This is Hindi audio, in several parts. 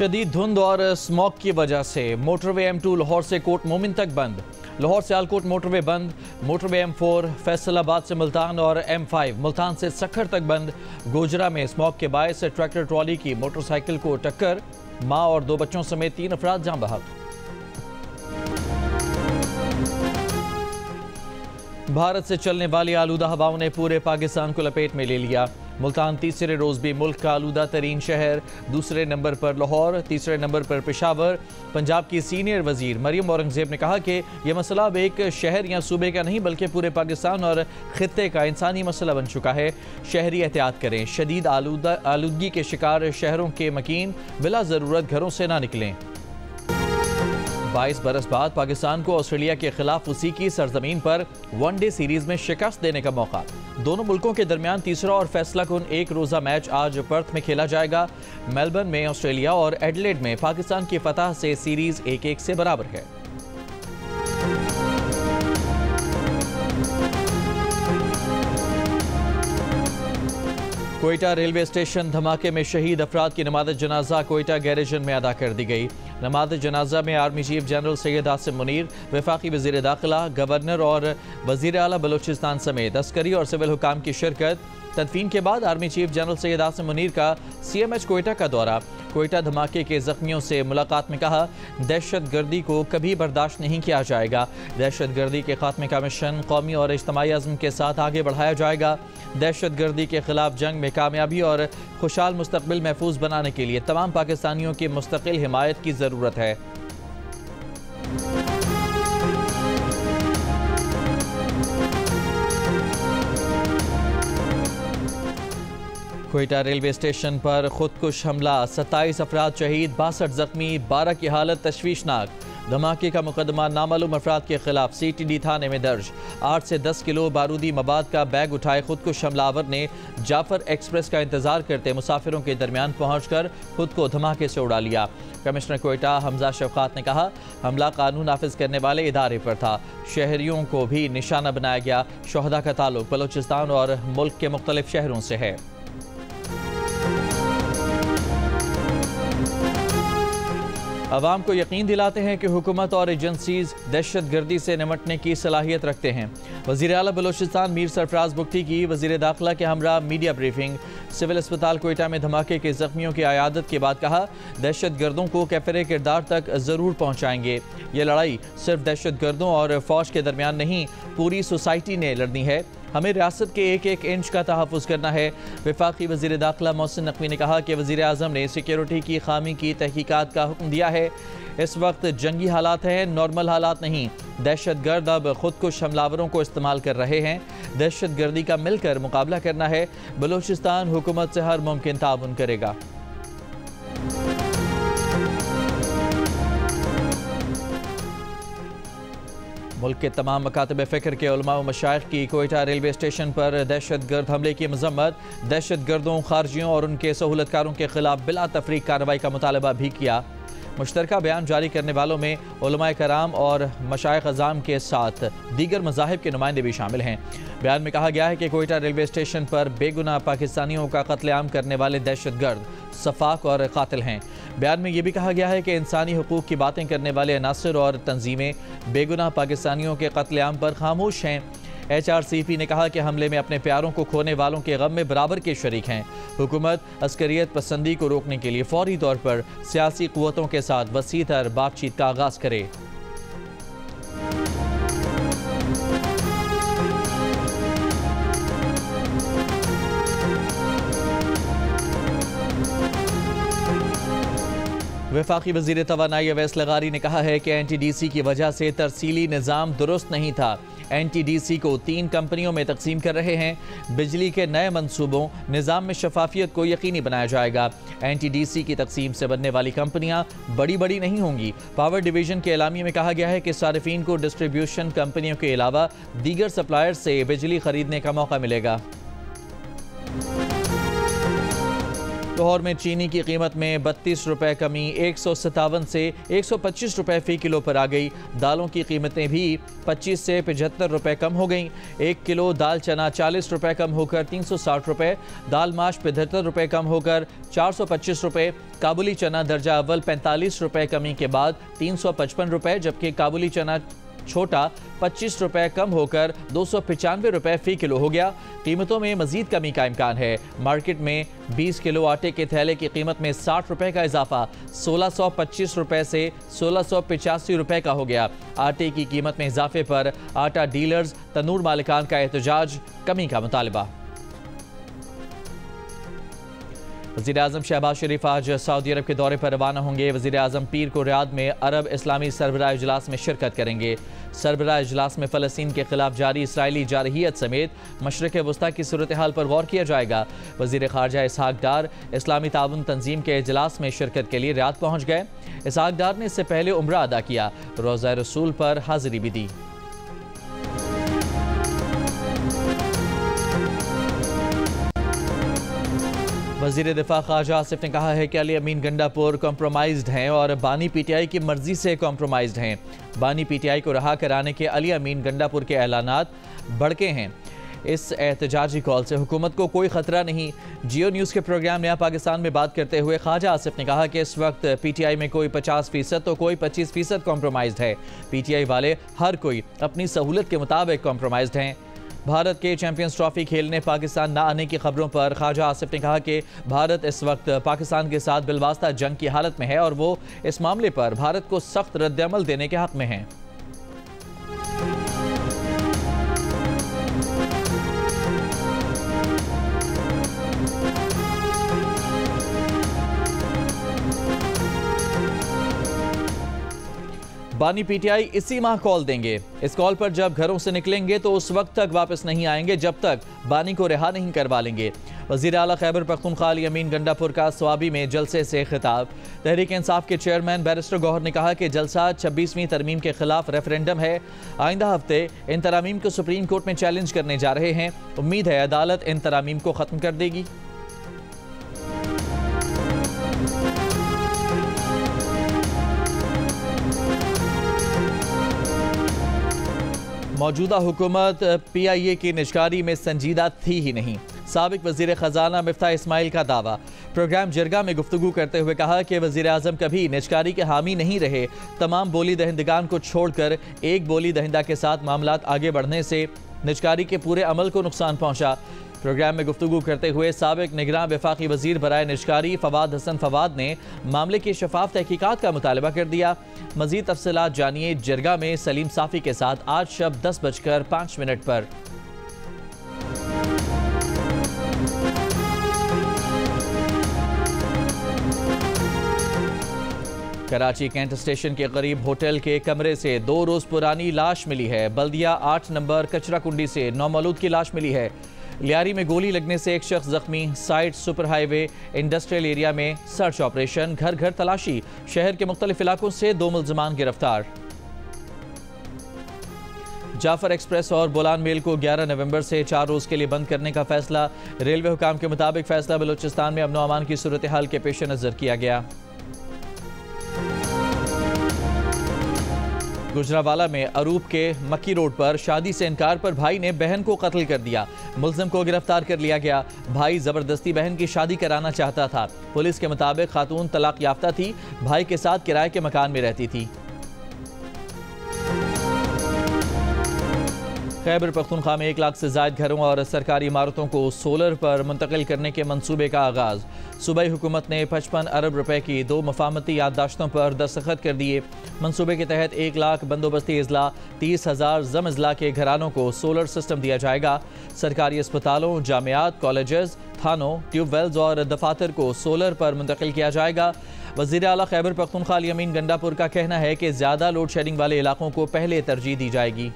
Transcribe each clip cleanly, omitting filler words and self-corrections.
शदीद धुंध और स्मॉग की वजह से मोटरवे M2 लाहौर से कोट मोमिन तक बंद, लाहौर से आलकोट मोटरवे बंद, मोटरवे M4 फैसलाबाद से मुल्तान और M5 मुल्तान से सखर तक बंद। गोजरा में स्मॉग के बायस ट्रैक्टर ट्रॉली की मोटरसाइकिल को टक्कर, मां और 2 बच्चों समेत 3 अफराद जान बहक। भारत से चलने वाली आलूदा हवाओं ने पूरे पाकिस्तान को लपेट में ले लिया। मुल्तान तीसरे रोज भी मुल्क का आलूदा तरीन शहर, दूसरे नंबर पर लाहौर, तीसरे नंबर पर पेशावर। पंजाब की सीनियर वजीर मरियम औरंगजेब ने कहा कि यह मसला अब एक शहर या सूबे का नहीं बल्कि पूरे पाकिस्तान और खित्ते का इंसानी मसला बन चुका है। शहरी एहतियात करें, शदीद आलूदगी के शिकार शहरों के मकीन बिला ज़रूरत घरों से ना निकलें। 22 बरस बाद पाकिस्तान को ऑस्ट्रेलिया के खिलाफ उसी की सरजमीन पर वनडे सीरीज में शिकस्त देने का मौका। दोनों मुल्कों के दरमियान तीसरा और फैसला कुन एक रोज़ा मैच आज पर्थ में खेला जाएगा। मेलबर्न में ऑस्ट्रेलिया और एडिलेड में पाकिस्तान की फतह से सीरीज 1-1 से बराबर है। कोयटा रेलवे स्टेशन धमाके में शहीद अफराद की नमाज जनाजा कोयटा गैरेजन में अदा कर दी गई। नमाज जनाजा में army chief general Syed Asim Munir, वफाकी वज़ीर दाखिला, गवर्नर और वज़ीर आला बलूचिस्तान समेत अस्करी और सिविल हुकाम की शिरकत। तदफीन के बाद army chief general Syed Asim Munir का CMH कोयटा का दौरा। कोयटा धमाके के जख्मियों से मुलाकात में कहा, दहशत गर्दी को कभी बर्दाश्त नहीं किया जाएगा। दहशत गर्दी के खात्मे का मिशन कौमी और इज्तिमाई अज़्म के साथ आगे बढ़ाया जाएगा। दहशत गर्दी के खिलाफ जंग में कामयाबी और खुशहाल मुस्तकबिल महफूज बनाने के लिए तमाम पाकिस्तानियों की मुस्तकिल हिमायत की ज़रूरत है। कोयटा रेलवे स्टेशन पर खुदकुश हमला, 27 अफराद शहीद, 62 जख्मी, 12 की हालत तशवीशनाक। धमाके का मुकदमा नामालूम अफराद के खिलाफ CTD थाने में दर्ज। 8 से 10 किलो बारूदी मवाद का बैग उठाए खुदकुश हमलावर ने जाफर एक्सप्रेस का इंतजार करते मुसाफिरों के दरमियान पहुंचकर खुद को धमाके से उड़ा लिया। कमिश्नर कोयटा हमजा शफकात ने कहा, हमला कानून नाफिज करने वाले इदारे पर था। शहरियों को भी निशाना बनाया गया। शोहदा का ताल्लुक बलूचिस्तान और मुल्क के मुख्तलिफ शहरों से है। अवाम को यकीन दिलाते हैं कि हुकूमत और एजेंसीज दहशत गर्दी से निमटने की सलाहियत रखते हैं। वज़ीर आला बलूचिस्तान मीर सरफराज बुख्ती की वज़ीर दाखिला के हमरा मीडिया ब्रीफिंग। सिविल अस्पताल कोयटा में धमाके के जख्मियों की आयादत के बाद कहा, दहशत गर्दों को कैफरे किरदार तक ज़रूर पहुँचाएंगे। ये लड़ाई सिर्फ दहशत गर्दों और फौज के दरमियान नहीं, पूरी सोसाइटी ने लड़नी है। हमें रियासत के 1-1 इंच का तहफ़्फ़ुज़ करना है। वफाकी वज़ीर दाखिला मोहसिन नकवी ने कहा कि वज़ीर आज़म ने सिक्योरिटी की खामी की तहकीकात का हुक्म दिया है। इस वक्त जंगी हालात हैं, नॉर्मल हालात नहीं। दहशत गर्द अब खुदकुश हमलावरों को इस्तेमाल कर रहे हैं। दहशत गर्दी का मिलकर मुकाबला करना है। बलूचिस्तान हुकूमत से हर मुमकिन ताउन करेगा। मुल्क के तमाम मकातब फ़िक्र के उलमा व मशाइख की कोयटा रेलवे स्टेशन पर दहशत गर्द हमले की मजम्मत। दहशत गर्दों, खारजियों और उनके सहूलतकारों के खिलाफ बिला तफरीक कार्रवाई का मुतालबा भी किया। मुश्तरका बयान जारी करने वालों में उलमाए कराम और मशाइख अज़ाम के साथ दीगर मज़ाहिब के नुमाइंदे भी शामिल हैं। बयान में कहा गया है कि कोयटा रेलवे स्टेशन पर बेगुनाह पाकिस्तानियों का कत्लेआम करने वाले दहशत गर्द सफाक और कातिल हैं। बयान में यह भी कहा गया है कि इंसानी हुकूक की बातें करने वाले अनासर और तंजीमें बेगुनाह पाकिस्तानियों के कत्लेआम पर खामोश हैं। HRCP ने कहा कि हमले में अपने प्यारों को खोने वालों के गम में बराबर के शरीक हैं। हुकूमत अस्करियत पसंदी को रोकने के लिए फौरी तौर पर सियासी क़ुव्वतों के साथ वसीतर बातचीत का आगाज़ करे। वफाकी वज़ीर तवानाई अवैस लगारी ने कहा है कि NTDC की वजह से तरसीली निज़ाम दुरुस्त नहीं था। NTDC को 3 कंपनियों में तकसीम कर रहे हैं। बिजली के नए मंसूबों निज़ाम में शफाफियत को यकीनी बनाया जाएगा। NTDC की तकसीम से बनने वाली कंपनियां बड़ी नहीं होंगी। पावर डिवीजन के एलामिया में कहा गया है कि सारिफीन को डिस्ट्रीब्यूशन कंपनियों के अलावा दीगर सप्लायर से बिजली खरीदने का मौका मिलेगा। लाहौर में चीनी की कीमत में 32 रुपये कमी 157 से 125 रुपये फ़ी किलो पर आ गई। दालों की कीमतें भी 25 से 75 रुपये कम हो गईं। 1 किलो दाल चना 40 रुपये कम होकर 360 रुपये, दाल माश 75 रुपये कम होकर 425 रुपये, काबुली चना दर्जा अव्वल 45 रुपये कमी के बाद 355 रुपये, जबकि काबुली चना छोटा 25 रुपये कम होकर 295 रुपये फ़ी किलो हो गया। कीमतों में मजीद कमी का इम्कान है। मार्केट में 20 किलो आटे के थैले की कीमत में 60 रुपये का इजाफा 1625 रुपये से 1685 रुपये का हो गया। आटे की कीमत में इजाफे पर आटा डीलर्स, तनूर मालिकान का एहतजाज, कमी का मुतालबा। वज़ीर-ए-आज़म शहबाज शरीफ आज सऊदी अरब के दौरे पर रवाना होंगे। वज़ीर-ए-आज़म पीर को रियाद में अरब इस्लामी सरबराह इजलास में शिरकत करेंगे। सरबराह इजलास में फ़लस्तीन के खिलाफ जारी इसराइली जारहियत समेत मशरिक़ वस्ता की सूरत हाल पर गौर किया जाएगा। वज़ीर ख़ारजा इसहाक डार इस्लामी ताउन तंजीम के इजलास में शिरकत के लिए रियाद पहुँच गए। इसहाक डार ने इससे पहले उम्रा अदा किया, रोज़ा रसूल पर हाज़िरी भी दी। वज़ीर दिफा ख्वाजा आसिफ ने कहा है कि अली अमीन गंडापुर कॉम्प्रोमाइज्ड हैं और बानी पीटीआई की मर्जी से कॉम्प्रोमाइज्ड हैं। बानी पीटीआई को रहा कराने के अली अमीन गंडापुर के ऐलानात भड़के हैं। इस एहतजाजी कॉल से हुकूमत को कोई खतरा नहीं। जियो न्यूज़ के प्रोग्राम नया पाकिस्तान में बात करते हुए ख्वाजा आसिफ ने कहा कि इस वक्त पीटीआई में कोई 50% तो कोई 25% कॉम्प्रोमाइज्ड है। पीटीआई वाले हर कोई अपनी सहूलत के मुताबिक कॉम्प्रोमाइज्ड हैं। भारत के चैंपियंस ट्रॉफी खेलने पाकिस्तान न आने की खबरों पर ख्वाजा आसिफ ने कहा कि भारत इस वक्त पाकिस्तान के साथ बिलवास्ता जंग की हालत में है और वो इस मामले पर भारत को सख्त रद्द-ए-अमल देने के हक में हैं। बानी पीटीआई इसी माह कॉल देंगे। इस कॉल पर जब घरों से निकलेंगे तो उस वक्त तक वापस नहीं आएंगे जब तक बानी को रिहा नहीं करवा लेंगे। वज़ीर आला खैबर पख्तूनख्वा अली अमीन गंडापुर का स्वाबी में जलसे से खिताब। तहरीक इंसाफ के चेयरमैन बैरिस्टर गौहर ने कहा कि जलसा 26वीं तरमीम के खिलाफ रेफरेंडम है। आइंदा हफ्ते इन तरामीम को सुप्रीम कोर्ट में चैलेंज करने जा रहे हैं। उम्मीद है अदालत इन तरामीम को ख़त्म कर देगी। मौजूदा हुकूमत PIA की निजकारी में संजीदा थी ही नहीं। साबिक वज़ीर ख़जाना मिफ्ता इस्माइल का दावा। प्रोग्राम जरगा में गुफ्तगू करते हुए कहा कि वज़ीर आज़म कभी निजकारी के हामी नहीं रहे। तमाम बोली दहिंदगान को छोड़कर एक बोली दहिंदा के साथ मामलात आगे बढ़ने से निजकारी के पूरे अमल को नुकसान पहुँचा। प्रोग्राम में गुफ्तगू करते हुए साबिक निगरान वफाकी वज़ीर बराए निजकारी फवाद हसन फवाद ने मामले की शफाफ तहकीकात का मुतालबा कर दिया। मज़ीद तफसीलात जानिए जरगा में सलीम साफ़ी के साथ आज शब 10:05 पर। कराची कैंट स्टेशन के करीब होटल के कमरे से 2 रोज़ पुरानी लाश मिली है। बल्दिया 8 नंबर कचरा कुंडी से नौमौलूद की लाश मिली है। लियारी में गोली लगने से एक शख्स जख्मी। Side super highway industrial area में सर्च ऑपरेशन, घर घर तलाशी। शहर के मुख्तलिफ इलाकों से 2 मुल्ज़िमान गिरफ्तार। जाफर एक्सप्रेस और बोलान मेल को 11 नवंबर से 4 रोज़ के लिए बंद करने का फैसला। रेलवे हुकाम के मुताबिक फैसला बलूचिस्तान में अमन अमान की सूरत हाल के पेश नज़र किया गया। गुजरावाला में अरूप के मक्की रोड पर शादी से इनकार पर भाई ने बहन को कत्ल कर दिया। मुल्जिम को गिरफ्तार कर लिया गया। भाई जबरदस्ती बहन की शादी कराना चाहता था। पुलिस के मुताबिक खातून तलाक याफ्ता थी, भाई के साथ किराए के मकान में रहती थी। खैबर पख्तूनख्वा में 1 लाख से ज़ायद घरों और सरकारी इमारतों को सोलर पर मुंतकिल करने के मंसूबे का आगाज़। सूबाई हुकूमत ने 55 अरब रुपए की 2 मफामती याददाश्तों पर दस्तखत कर दिए। मंसूबे के तहत 1 लाख बंदोबस्ती अजला, 30,000 जम अजला के घरानों को सोलर सिस्टम दिया जाएगा। सरकारी अस्पतालों, जामियात, कॉलेजेस, थानों, ट्यूबवेल्स और दफातर को सोलर पर मुंतकिल किया जाएगा। वज़ीर आला खैबर पख्तूनख्वा अली अमीन गंडापुर का कहना है कि ज़्यादा लोड शेडिंग वाले इलाकों को पहले तरजीह दी जाएगी।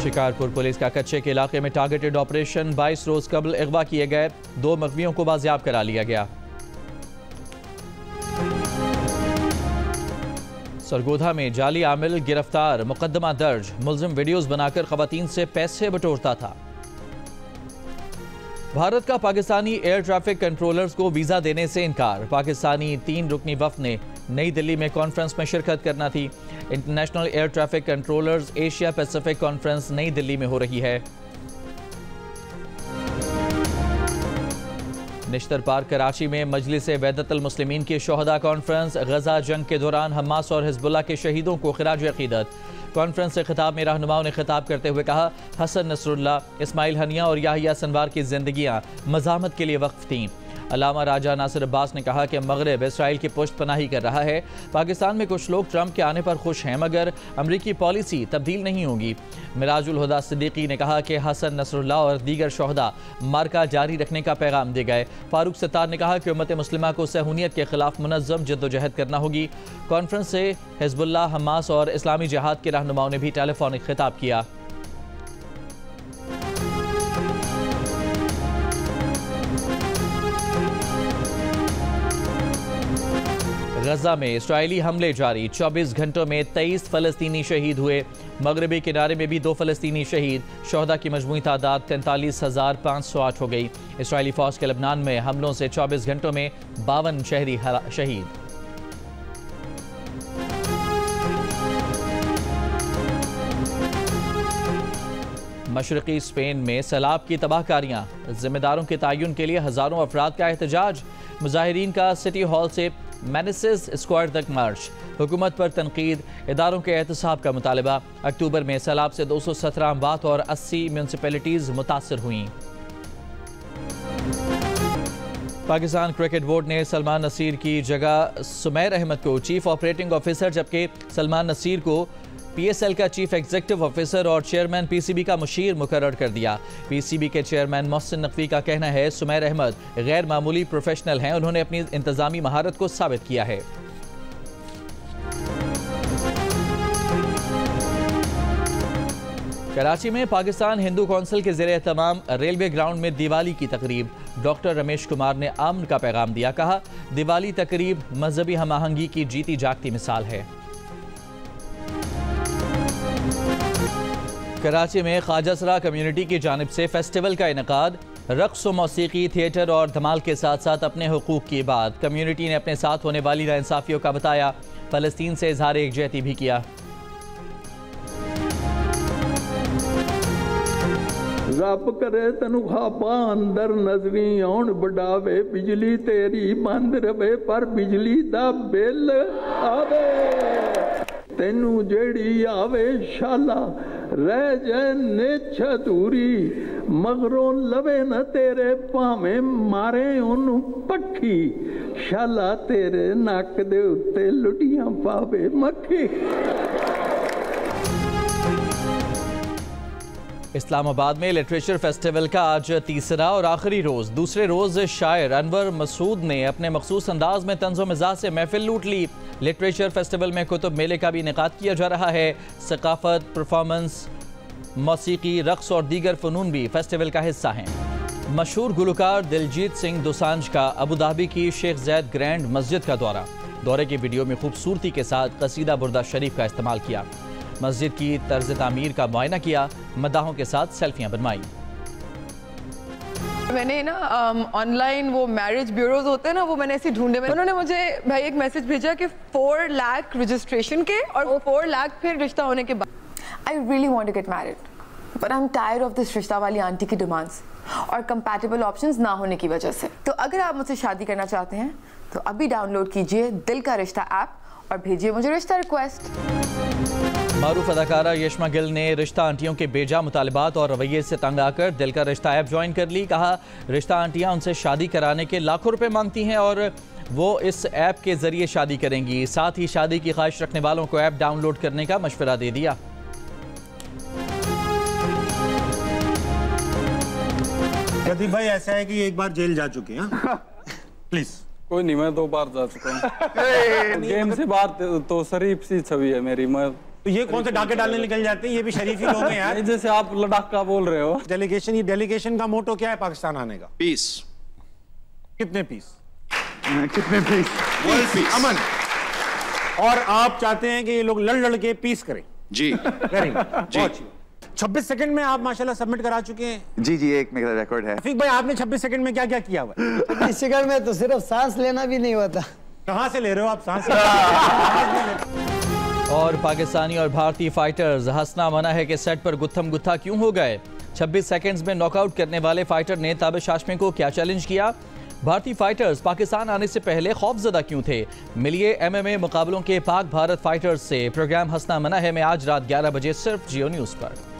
शिकारपुर पुलिस का कच्चे के इलाके में टारगेटेड ऑपरेशन। 22 रोज कबल अगवा किए गए। 2 मगवियों को बाजियाब करा लिया गया। सरगोधा में जाली आमिल गिरफ्तार, मुकदमा दर्ज। मुल्जिम वीडियोस बनाकर खवातीन से पैसे बटोरता था। भारत का पाकिस्तानी एयर ट्रैफिक कंट्रोलर्स को वीजा देने से इनकार। पाकिस्तानी 3 रुकनी वफ्द ने नई दिल्ली में कॉन्फ्रेंस में शिरकत करना थी। International air traffic controllers Asia Pacific conference नई दिल्ली में हो रही है। निश्तर पार्क कराची में मजलिस वहदतुल मुस्लिमीन की शोहदा कॉन्फ्रेंस। गजा जंग के दौरान हमास और हिजबुल्लाह के शहीदों को खिराज अकीदत। कॉन्फ्रेंस से खिताब में रहनुमाओं ने खिताब करते हुए कहा, हसन नसरुल्लाह, इस्माइल हनिया और याहिया सनवार की जिंदगियां मज़ाहमत के लिए वक्फ थीं। अल्लामा राजा नासिर अब्बास ने कहा कि मगरब इसराइल की पुष्ट पनाही कर रहा है। पाकिस्तान में कुछ लोग ट्रंप के आने पर खुश हैं, मगर अमरीकी पॉलिसी तब्दील नहीं होगी। मिराजुल हुदा सिद्दीकी ने कहा कि हसन नसरुल्लाह और दीगर शोहदा मार्का जारी रखने का पैगाम दे गए। फारूक सत्तार ने कहा कि उम्मत मुस्लिमा को सहूनियत के खिलाफ मुनज़्ज़म जद्दोजहद करना होगी। कॉन्फ्रेंस से हिजबुल्लाह, हमास और इस्लामी जिहाद के रहनुमाओं ने भी टेलीफोनिक खिताब किया। गजा में इस्राइली हमले जारी, 24 घंटों में 23 फलस्तीनी शहीद हुए। मगरबी किनारे में भी 2 फलस्तीनी शहीद। शोहदा की मजमूई तादाद 43,508 हो गई। इस्राइली फौज के लबनान में हमलों से 24 घंटों में 52 शहरी शहीद। मशरकी स्पेन में सैलाब की तबाहकारियां, जिम्मेदारों के तयन के लिए हजारों अफराद का एहतजाज। मुजाहिरीन का सिटी हॉल से मैनेसेस स्क्वायर तक मार्च। हुकूमत पर तनकीद, इदारों के एहतसाब का मुतालबा। अक्टूबर में सैलाब से 217 अमवात और 80 म्यूनसिपैलिटीज मुतासर हुई। पाकिस्तान क्रिकेट बोर्ड ने सलमान नसीर की जगह सुमैर अहमद को चीफ ऑपरेटिंग ऑफिसर, जबकि सलमान नसीर को PSL का चीफ एग्जीक्यूटिव ऑफिसर और चेयरमैन PCB का मुशीर मुकर्रर कर दिया। PCB के चेयरमैन मोहसिन नकवी का कहना है, सुमैर अहमद गैर मामूली प्रोफेशनल हैं, उन्होंने अपनी इंतजामी महारत को साबित किया है। कराची में पाकिस्तान हिंदू कौंसिल के ज़ेरे एहतमाम रेलवे ग्राउंड में दिवाली की तकरीब। डॉक्टर रमेश कुमार ने अमन का पैगाम दिया। कहा, दिवाली तकरीब मजहबी हम आहंगी की जीती जागती मिसाल है। कराची में ख्वाजासरा कम्युनिटी की जानिब से फेस्टिवल का इनेकाद। रक्स व मौसीकी, थिएटर और धमाल के साथ साथ अपने हुकूक की बात। कम्युनिटी ने अपने साथ होने वाली नाइंसाफियों का बताया। फ़लस्तीन से इजहार एकजहती भी किया। रब करे तेनू खाबा अंदर नजरी आउण बढ़ावे, बिजली तेरी बंद रवे पर बिजली दा बिल आवे। तेनू जेड़ी आवे शाला रह जाए निछ अधूरी, मगरों लवे न तेरे भावें मारे ओनू पक्खी, शाला तेरे नक दे उत्ते लुटियां पावे मक्खी। इस्लामाबाद में लिटरेचर फेस्टिवल का आज तीसरा और आखिरी रोज़। दूसरे रोज़ शायर अनवर मसूद ने अपने मखसूस अंदाज में तंज़ो मिजाज से महफिल लूट ली। लिटरेचर फेस्टिवल में कुतुब मेले का भी इनेकाद किया जा रहा है। सकाफत, परफॉर्मेंस, मौसीकी, रक्स और दीगर फ़नून भी फेस्टिवल का हिस्सा हैं। मशहूर गुलकार दिलजीत सिंह दोसांझ का अबू धाबी की शेख ज़ैद ग्रैंड मस्जिद का दौरा। दौरे की वीडियो में खूबसूरती के साथ कसीदा बुर्दा शरीफ का इस्तेमाल किया। मस्जिद की तर्ज तामीर का मुआयना किया। मदाहों के साथ सेल्फियां बनवाई। मैंने ना ऑनलाइन वो मैरिज ब्यूरोज होते हैं ना, वो मैंने ऐसे ढूंढे। उन्होंने मुझे भाई एक मैसेज भेजा कि 4 लाख रजिस्ट्रेशन के और 4 लाख फिर रिश्ता होने के बाद। I really want to get married, but I'm tired of this रिश्ता वाली आंटी की डिमांड्स और कंपैटिबल ऑप्शंस ना होने की वजह से। तो अगर आप मुझसे शादी करना चाहते हैं तो अभी डाउनलोड कीजिए दिल का रिश्ता ऐप और भेजिए मुझे रिश्ता रिक्वेस्ट। मारूफ अदाकारा यशमा गिल ने रिश्ता आंटियों के बेजा मुतालबात और रवैये से तंग आकर दिल का रिश्ता ऐप ज्वाइन कर ली। कहा, रिश्ता आंटियां उनसे शादी कराने के लाखों रुपए मांगती हैं और वो इस ऐप के जरिए शादी करेंगी। साथ ही शादी की ख्वाहिश रखने वालों को ऐप डाउनलोड करने का मशवरा दे दिया। प्रदीप भाई, ऐसा है कि एक बार जेल जा चुके हैं। प्लीज। कोई नहीं, मैं 2 बार जा चुका हूँ। गेम से बाहर तो शरीफ सी छवि है मेरी। मैं तो ये कौन से डाके डालने निकल जाते हैं? ये भी शरीफ ही लोग हैं यार। जैसे आप लद्दाख का बोल रहे हो। डेलीगेशन, ये डेलीगेशन का मोटो क्या है पाकिस्तान आने का? पीस। कितने पीस? कितने पीस? World peace. अमन। और आप चाहते हैं कि ये लोग लड़ लड़ के पीस करें। जी करेंगे जी। 26 सेकंड में आप माशाल्लाह सबमिट करा चुके हैं। जी जी, एक मेरा रिकॉर्ड है। रफीक भाई, आपने 26 सेकंड में क्या क्या किया हुआ? 26 सेकंड में तो सिर्फ सांस लेना भी नहीं होता। कहाँ से ले रहे हो आप सांस? और पाकिस्तानी और भारतीय फाइटर्स हंसना मना है कि सेट पर गुत्थम गुत्था क्यों हो गए। 26 सेकंड्स में नॉकआउट करने वाले फाइटर ने ताबिश हाशमी को क्या चैलेंज किया। भारतीय फाइटर्स पाकिस्तान आने से पहले खौफजदा क्यों थे। मिलिए MMA मुकाबलों के पाक भारत फाइटर्स से। प्रोग्राम हंसना मना है में आज रात 11 बजे सिर्फ जियो न्यूज़ पर।